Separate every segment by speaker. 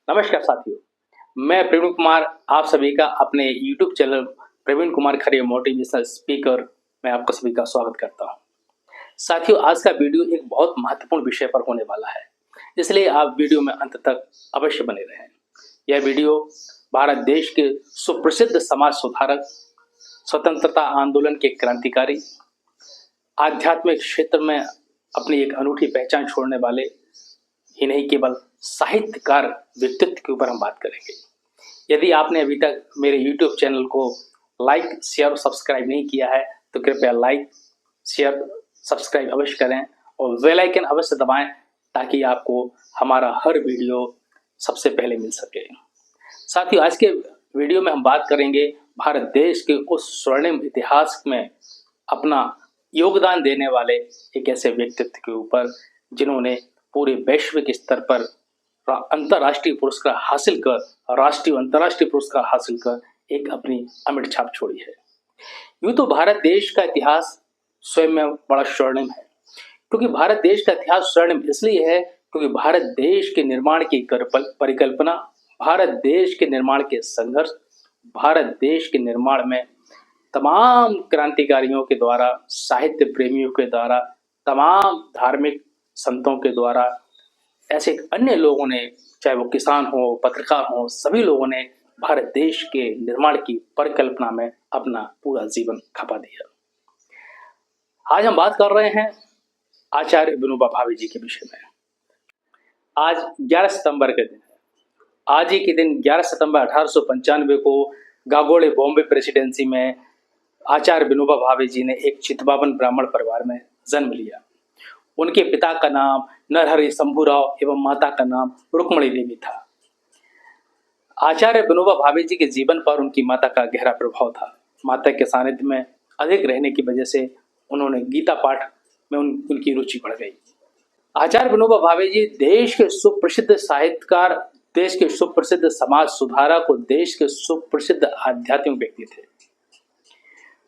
Speaker 1: नमस्कार साथियों, मैं प्रवीण कुमार आप सभी का अपने YouTube channel Praveen Kumar Khare motivational speaker में आपका सभी का स्वागत करता हूं। साथियों, आज का वीडियो एक बहुत महत्वपूर्ण विषय पर होने वाला है, इसलिए आप वीडियो में अंत तक अवश्य बने रहें। यह वीडियो भारत देश के सुप्रसिद्ध समाज सुधारक, स्वतंत्रता आंदोलन के क्रांतिकारी, आध्यात्मिक क्षेत्र में अपनी एक अनूठी पहचान छोड़ने वाले ही नहीं केवल साहित्यकार व्यक्तित्व के ऊपर हम बात करेंगे। यदि आपने अभी तक मेरे YouTube चैनल को लाइक, शेयर और सब्सक्राइब नहीं किया है तो कृपया लाइक, शेयर, सब्सक्राइब अवश्य करें और बेल आइकन अवश्य दबाएं ताकि आपको हमारा हर वीडियो सबसे पहले मिल सके। साथियों, आज के वीडियो में हम बात करेंगे भारत देश के उस स्वर्णिम इतिहास में अपना योगदान देने वाले एक ऐसे व्यक्तित्व के ऊपर जिन्होंने पूरे वैश्विक स्तर पर अंतर्राष्ट्रीय पुरस्कार हासिल कर, राष्ट्रीय अंतर्राष्ट्रीय पुरस्कार हासिल कर एक अपनी अमिट छाप छोड़ी है। यूं तो भारत देश का इतिहास स्वयं में बड़ा स्वर्णिम है, क्योंकि भारत देश का इतिहास स्वर्णिम इसलिए है क्योंकि भारत देश के निर्माण की परिकल्पना, भारत देश के निर्माण के संघर्ष, भारत देश के निर्माण में तमाम क्रांतिकारियों के द्वारा, साहित्य प्रेमियों के द्वारा, तमाम धार्मिक संतों के द्वारा, ऐसे अन्य लोगों ने, चाहे वो किसान हो, पत्रकार हो, सभी लोगों ने भारत देश के निर्माण की परिकल्पना में अपना पूरा जीवन खपा दिया। आज हम बात कर रहे हैं आचार्य विनोबा भावे जी के विषय में। आज 11 सितंबर के दिन है। आज ही के दिन 11 सितंबर 1895 को गागोड़े बॉम्बे प्रेसिडेंसी में आचार्य विनोबा भावे जी ने एक चितपावन ब्राह्मण परिवार में जन्म लिया। उनके पिता का नाम नरहरि शंभूराव एवं माता का नाम रुक्मणी देवी था। आचार्य विनोबा भावे जी के जीवन पर उनकी माता का गहरा प्रभाव था। माता के सानिध्य में अधिक रहने की वजह से उन्होंने गीता पाठ में उनकी रुचि बढ़ गई। आचार्य विनोबा भावे जी देश के सुप्रसिद्ध साहित्यकार, देश के सुप्रसिद्ध समाज सुधारक और देश के सुप्रसिद्ध आध्यात्मिक व्यक्ति थे।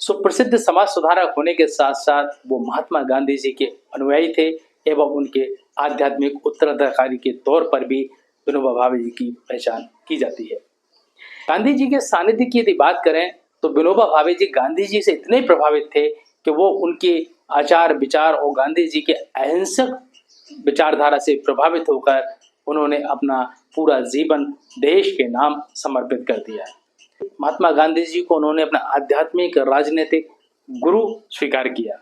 Speaker 1: सुप्रसिद्ध समाज सुधारक होने के साथ साथ वो महात्मा गांधी जी के अनुयायी थे एवं उनके आध्यात्मिक उत्तराधिकारी के तौर पर भी विनोबा भावे जी की पहचान की जाती है। गांधी जी के सानिध्य की यदि बात करें तो विनोबा भावे जी गांधी जी से इतने प्रभावित थे कि वो उनके आचार विचार और गांधी जी के अहिंसक विचारधारा से प्रभावित होकर उन्होंने अपना पूरा जीवन देश के नाम समर्पित कर दिया। महात्मा गांधी जी को उन्होंने अपना आध्यात्मिक राजनीतिक गुरु स्वीकार किया।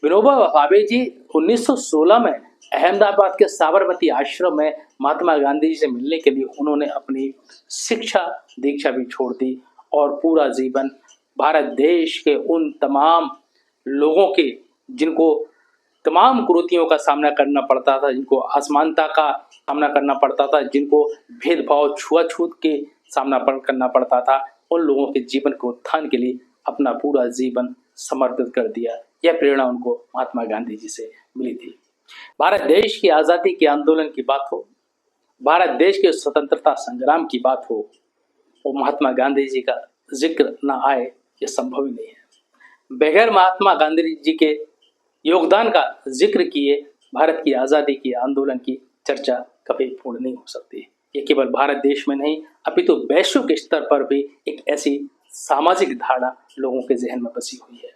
Speaker 1: विनोबा भावे जी 1916 में अहमदाबाद के साबरमती आश्रम में महात्मा गांधी जी से मिलने के लिए उन्होंने अपनी शिक्षा दीक्षा भी छोड़ दी और पूरा जीवन भारत देश के उन तमाम लोगों के जिनको तमाम कुरीतियों का सामना करना पड़ता था, जिनको असमानता का सामना करना पड़ता था, जिनको भेदभाव छुआछूत के सामना करना पड़ता था, उन लोगों के जीवन के उत्थान के लिए अपना पूरा जीवन समर्पित कर दिया। यह प्रेरणा उनको महात्मा गांधी जी से मिली थी। भारत देश की आज़ादी के आंदोलन की बात हो, भारत देश के स्वतंत्रता संग्राम की बात हो, और महात्मा गांधी जी का जिक्र न आए, यह संभव ही नहीं है। बगैर महात्मा गांधी जी के योगदान का जिक्र किए भारत की आज़ादी की आंदोलन की चर्चा कभी पूर्ण नहीं हो सकती। ये केवल भारत देश में नहीं अपितु वैश्विक स्तर पर भी एक ऐसी सामाजिक धारणा लोगों के जहन में बसी हुई है।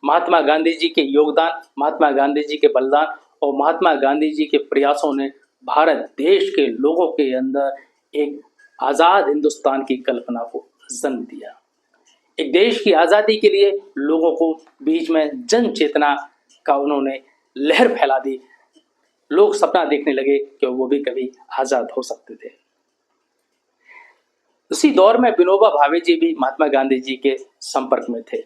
Speaker 1: महात्मा गांधी जी के योगदान, महात्मा गांधी जी के बलिदान और महात्मा गांधी जी के प्रयासों ने भारत देश के लोगों के अंदर एक आज़ाद हिंदुस्तान की कल्पना को जन्म दिया। एक देश की आज़ादी के लिए लोगों को बीच में जन चेतना का उन्होंने लहर फैला दी। लोग सपना देखने लगे कि वो भी कभी आजाद हो सकते थे। उसी दौर में विनोबा भावे जी भी महात्मा गांधी जी के संपर्क में थे।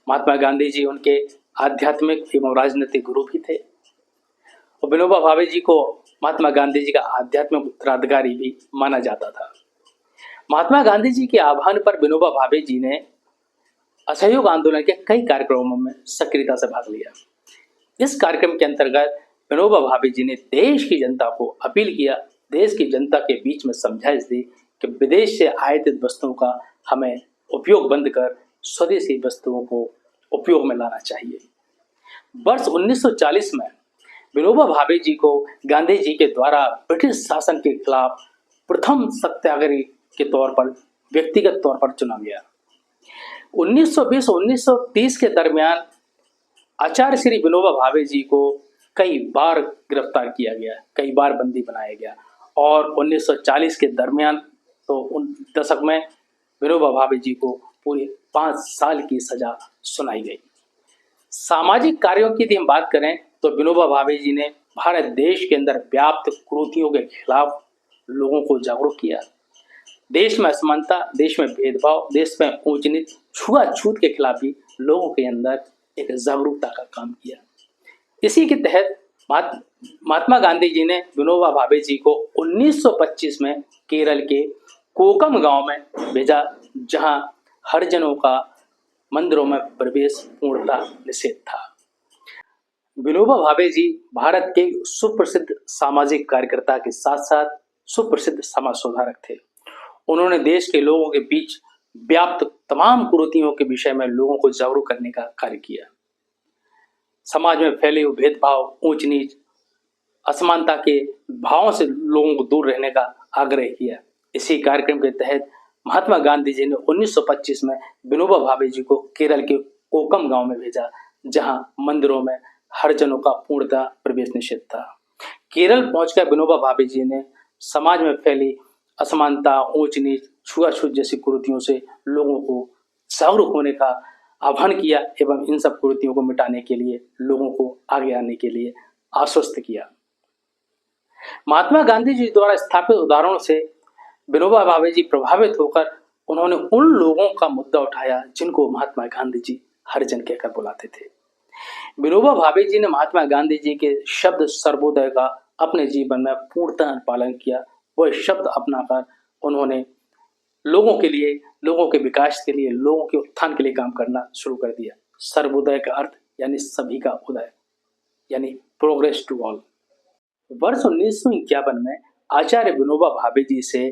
Speaker 1: महात्मा गांधी जी उनके आध्यात्मिक एवं राजनीतिक गुरु भी थे और विनोबा भावे जी को महात्मा गांधी जी का आध्यात्मिक उत्तराधिकारी भी माना जाता था। महात्मा गांधी जी के आह्वान पर विनोबा भावे जी ने असहयोग आंदोलन के कई कार्यक्रमों में सक्रियता से भाग लिया। इस कार्यक्रम के अंतर्गत विनोबा भावे जी ने देश की जनता को अपील किया, देश की जनता के बीच में समझाइश दी कि विदेश से आयातित वस्तुओं का हमें उपयोग बंद कर स्वदेशी वस्तुओं को उपयोग में लाना चाहिए। वर्ष 1940 में विनोबा भावे जी को गांधी जी के द्वारा ब्रिटिश शासन के खिलाफ प्रथम सत्याग्रही के तौर पर व्यक्तिगत तौर पर चुना गया। 1920-1930 के दरमियान आचार्य श्री विनोबा भावे जी को कई बार गिरफ्तार किया गया, कई बार बंदी बनाया गया और 1940 के दरमियान तो उन दशक में विनोबा भावे जी को पूरे 5 साल की सजा सुनाई गई। सामाजिक कार्यों की यदि हम बात करें तो विनोबा भावे जी ने भारत देश के अंदर व्याप्त कुरीतियों के खिलाफ लोगों को जागरूक किया। देश में असमानता, देश में भेदभाव, देश में ऊंच नीच, छुआछूत के खिलाफ भी लोगों के अंदर एक जागरूकता का काम किया। इसी के तहत महात्मा गांधी जी ने विनोबा भावे जी को 1925 में केरल के कोकम गांव में भेजा, जहां हरिजनों का मंदिरों में प्रवेश पूर्णतः निषेध था। विनोबा भावे जी भारत के सुप्रसिद्ध सामाजिक कार्यकर्ता के साथ साथ सुप्रसिद्ध समाज सुधारक थे। उन्होंने देश के लोगों के बीच व्याप्त तमाम कुरीतियों के विषय में लोगों को जागरूक करने का कार्य किया। समाज में फैले हुए भेदभाव, ऊंच नीच, असमानता के भावों से लोगों को दूर रहने का आग्रह किया। इसी कार्यक्रम के तहत महात्मा गांधी जी ने 1925 में विनोबा भावे जी को केरल के कोकम गांव में भेजा, जहां मंदिरों में हरिजनों का पूर्णतः प्रवेश निषेध था। केरल पहुंचकर विनोबा भावे जी ने समाज में फैली असमानता, ऊंच नीच, छुआछूत जैसी कुरीतियों से लोगों को जागरूक होने का आह्वान किया एवं इन सब कुरीतियों को मिटाने के लिए लोगों को आगे आने के लिए आश्वस्त किया। महात्मा गांधी जी द्वारा स्थापित उदाहरणों से विनोबा भावे जी प्रभावित होकर उन्होंने उन लोगों का मुद्दा उठाया जिनको महात्मा गांधी जी हरिजन कहकर बुलाते थे। विनोबा भावे जी ने महात्मा गांधी जी के शब्द सर्वोदय का अपने जीवन में पूर्णतः पालन किया। वह शब्द अपनाकर उन्होंने लोगों के लिए, लोगों के विकास के लिए, लोगों के उत्थान के लिए काम करना शुरू कर दिया। सर्वोदय का अर्थ यानी सभी का उदय, यानी प्रोग्रेस टू ऑल। वर्ष 1951 में आचार्य विनोबा भावे जी से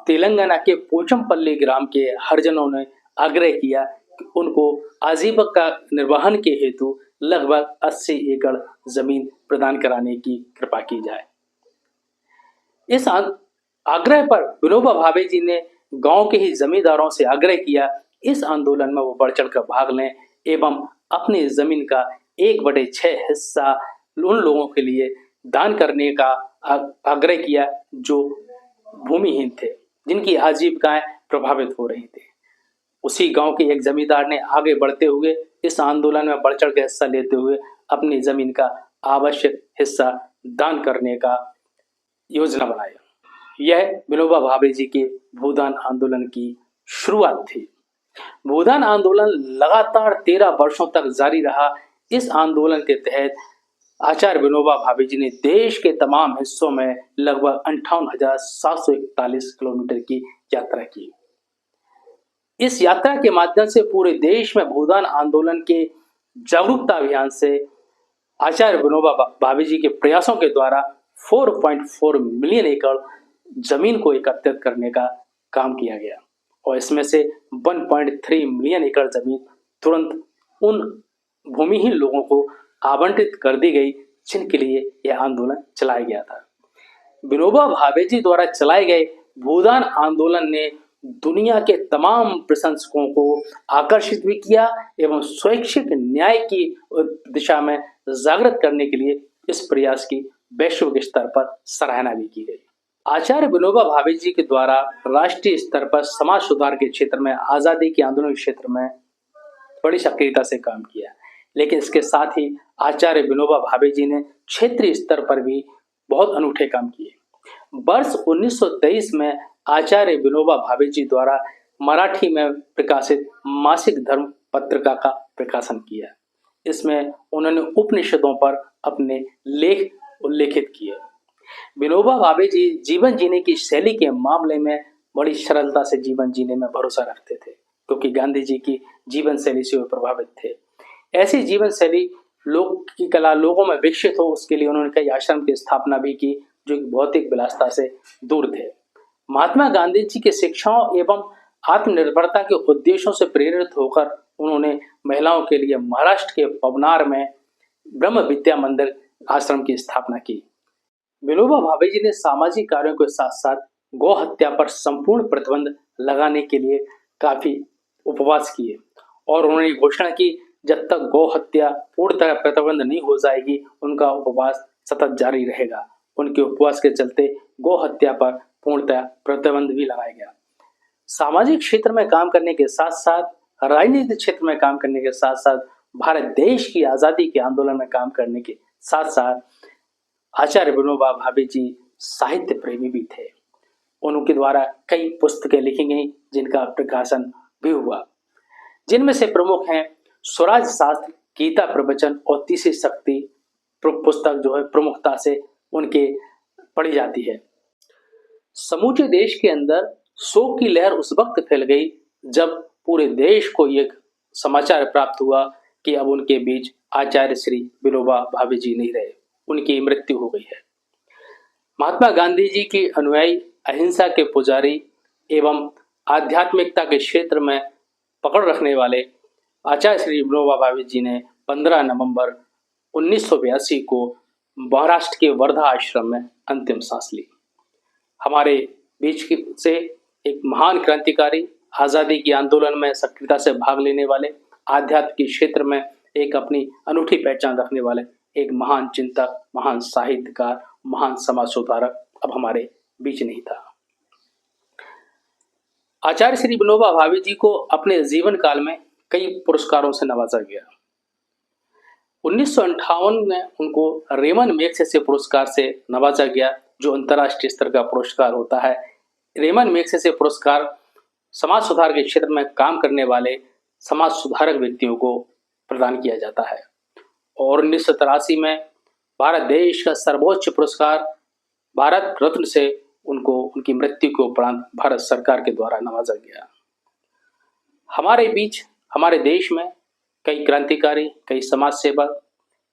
Speaker 1: तेलंगाना के पोचमपल्ली ग्राम के हरिजनों ने आग्रह किया कि उनको आजीविका निर्वहन के हेतु लगभग 80 एकड़ जमीन प्रदान कराने की कृपा की जाए। इस आग्रह पर विनोबा भावे जी ने गांव के ही जमींदारों से आग्रह किया इस आंदोलन में वो बढ़ चढ़कर भाग लें एवं अपनी जमीन का 1/6 हिस्सा उन लोगों के लिए दान करने का आग्रह किया जो भूमिहीन थे, जिनकी आजीविकाएं प्रभावित हो रही थी। उसी गांव के एक जमींदार ने आगे बढ़ते हुए इस आंदोलन में बढ़ चढ़ के हिस्सा लेते हुए अपनी जमीन का आवश्यक हिस्सा दान करने का योजना बनाया। यह विनोबा भावे जी के भूदान आंदोलन की शुरुआत थी। भूदान आंदोलन लगातार 13 वर्षों तक जारी रहा। इस आंदोलन के तहत आचार्य विनोबा भावे जी ने देश के तमाम हिस्सों में लगभग 58,741 किलोमीटर की यात्रा की। इस यात्रा के माध्यम से पूरे देश में भूदान आंदोलन के जागरूकता अभियान से आचार्य विनोबा भावे जी के प्रयासों के द्वारा 4.4 मिलियन एकड़ जमीन को एकत्रित करने का काम किया गया और इसमें से 1.3 मिलियन एकड़ जमीन तुरंत उन भूमिहीन लोगों को आवंटित कर दी गई जिनके लिए यह आंदोलन चलाया गया था। विनोबा भावे जी द्वारा चलाए गए भूदान आंदोलन ने दुनिया के तमाम प्रशंसकों को आकर्षित भी किया एवं स्वैच्छिक न्याय की दिशा में जागृत करने के लिए इस प्रयास की वैश्विक स्तर पर सराहना भी की गई। आचार्य विनोबा भावे जी के द्वारा राष्ट्रीय स्तर पर समाज सुधार के क्षेत्र में, आजादी के आंदोलन के क्षेत्र में बड़ी सक्रियता से काम किया, लेकिन इसके साथ ही आचार्य विनोबा भावे जी ने क्षेत्रीय स्तर पर भी बहुत अनूठे काम किए। वर्ष 1923 में आचार्य विनोबा भावे जी द्वारा मराठी में प्रकाशित मासिक धर्म पत्रिका का प्रकाशन किया। इसमें उन्होंने उपनिषदों पर अपने लेख उल्लेखित किए। विनोबा भावे जी जीवन जीने की शैली के मामले में बड़ी सरलता से जीवन जीने में भरोसा रखते थे, क्योंकि गांधी जी की जीवन शैली से वे प्रभावित थे। ऐसी जीवन शैली लोक की कला लोगों में विकसित हो, उसके लिए उन्होंने कई आश्रम की स्थापना भी की जो भौतिक विलासता से दूर थे। महात्मा गांधी जी की शिक्षाओं एवं आत्मनिर्भरता के उद्देश्यों से प्रेरित होकर उन्होंने महिलाओं के लिए महाराष्ट्र के पवनार में ब्रह्म विद्या मंदिर आश्रम की स्थापना की। विनोबा भावे जी ने सामाजिक कार्यों के साथ साथ गौ हत्या पर संपूर्ण प्रतिबंध लगाने के लिए काफी उपवास किए और उन्होंने घोषणा की जब तक गौ हत्या पूर्णतः प्रतिबंध नहीं हो जाएगी उनका उपवास सतत जारी रहेगा। उनके उपवास के चलते गौ हत्या पर पूर्णतः प्रतिबंध भी लगाया गया। सामाजिक क्षेत्र में काम करने के साथ साथ, राजनीतिक क्षेत्र में काम करने के साथ साथ, भारत देश की आजादी के आंदोलन में काम करने के साथ साथ आचार्य विनोबा भावे जी साहित्य प्रेमी भी थे। उनके द्वारा कई पुस्तकें लिखी गई जिनका प्रकाशन भी हुआ, जिनमें से प्रमुख हैं स्वराज शास्त्र, गीता प्रवचन और तीसरी शक्ति पुस्तक जो है प्रमुखता से उनके पढ़ी जाती है। समूचे देश के अंदर शोक की लहर उस वक्त फैल गई जब पूरे देश को यह समाचार प्राप्त हुआ कि अब उनके बीच आचार्य श्री विनोबा भावे जी नहीं रहे, उनकी मृत्यु हो गई है। महात्मा गांधी जी के अनुयायी, अहिंसा के पुजारी एवं आध्यात्मिकता के क्षेत्र में पकड़ रखने वाले आचार्य श्री विनोबा भावे जी ने 15 नवंबर 1982 को महाराष्ट्र के वर्धा आश्रम में अंतिम सांस ली। हमारे बीच से एक महान क्रांतिकारी, आज़ादी के आंदोलन में सक्रियता से भाग लेने वाले, आध्यात्म के क्षेत्र में एक अपनी अनूठी पहचान रखने वाले एक महान चिंतक, महान साहित्यकार, महान समाज सुधारक अब हमारे बीच नहीं था। आचार्य श्री विनोबा भावे जी को अपने जीवन काल में कई पुरस्कारों से नवाजा गया। 1958 में उनको रेमन मैग्सेसे पुरस्कार से नवाजा गया, जो अंतर्राष्ट्रीय स्तर का पुरस्कार होता है। रेमन मैग्सेसे पुरस्कार समाज सुधार के क्षेत्र में काम करने वाले समाज सुधारक व्यक्तियों को प्रदान किया जाता है। और 1983 में भारत देश का सर्वोच्च पुरस्कार भारत रत्न से उनको उनकी मृत्यु के उपरांत भारत सरकार के द्वारा नवाजा गया। हमारे बीच, हमारे देश में कई क्रांतिकारी, कई समाज सेवक,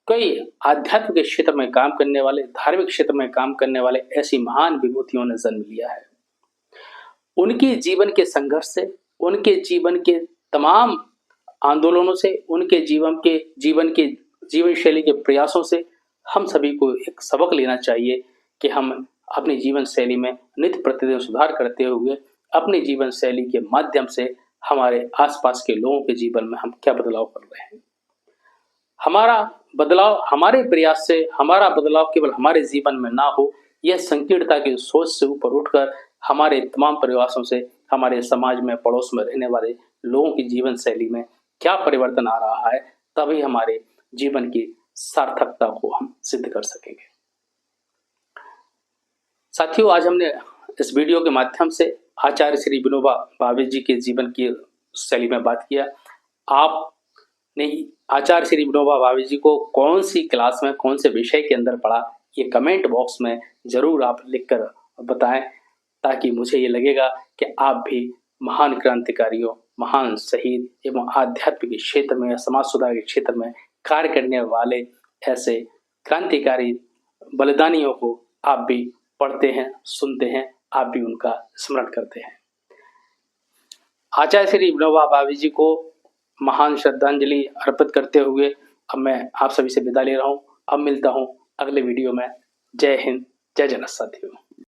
Speaker 1: कई आध्यात्म के क्षेत्र में काम करने वाले, धार्मिक क्षेत्र में काम करने वाले ऐसी महान विभूतियों ने जन्म लिया है। उनके जीवन के संघर्ष से, उनके जीवन के तमाम आंदोलनों से, उनके जीवन शैली के प्रयासों से हम सभी को एक सबक लेना चाहिए कि हम अपनी जीवन शैली में नित्य प्रतिदिन सुधार करते हुए अपनी जीवन शैली के माध्यम से हमारे आसपास के लोगों के जीवन में हम क्या बदलाव कर रहे हैं। हमारा बदलाव, हमारे प्रयास से हमारा बदलाव केवल हमारे जीवन में ना हो, यह संकीर्णता की सोच से ऊपर उठकर हमारे तमाम प्रयासों से हमारे समाज में, पड़ोस में रहने वाले लोगों की जीवन शैली में क्या परिवर्तन आ रहा है, तभी हमारे जीवन की सार्थकता को हम सिद्ध कर सकेंगे। साथियों, आज हमने इस वीडियो के माध्यम से आचार्य श्री विनोबा भावे जी के जीवन की शैली में बात किया। आपने आचार्य श्री विनोबा भावे जी को कौन सी क्लास में, कौन से विषय के अंदर पढ़ा, ये कमेंट बॉक्स में जरूर आप लिखकर बताएं, ताकि मुझे ये लगेगा कि आप भी महान क्रांतिकारियों, महान शहीद एवं आध्यात्म के क्षेत्र में या समाज सुधार के क्षेत्र में कार्य करने वाले ऐसे क्रांतिकारी बलिदानियों को आप भी पढ़ते हैं, सुनते हैं, आप भी उनका स्मरण करते हैं। आचार्य श्री विनोबा भावे जी को महान श्रद्धांजलि अर्पित करते हुए अब मैं आप सभी से विदा ले रहा हूं। अब मिलता हूं अगले वीडियो में। जय हिंद, जय जनता साथियों।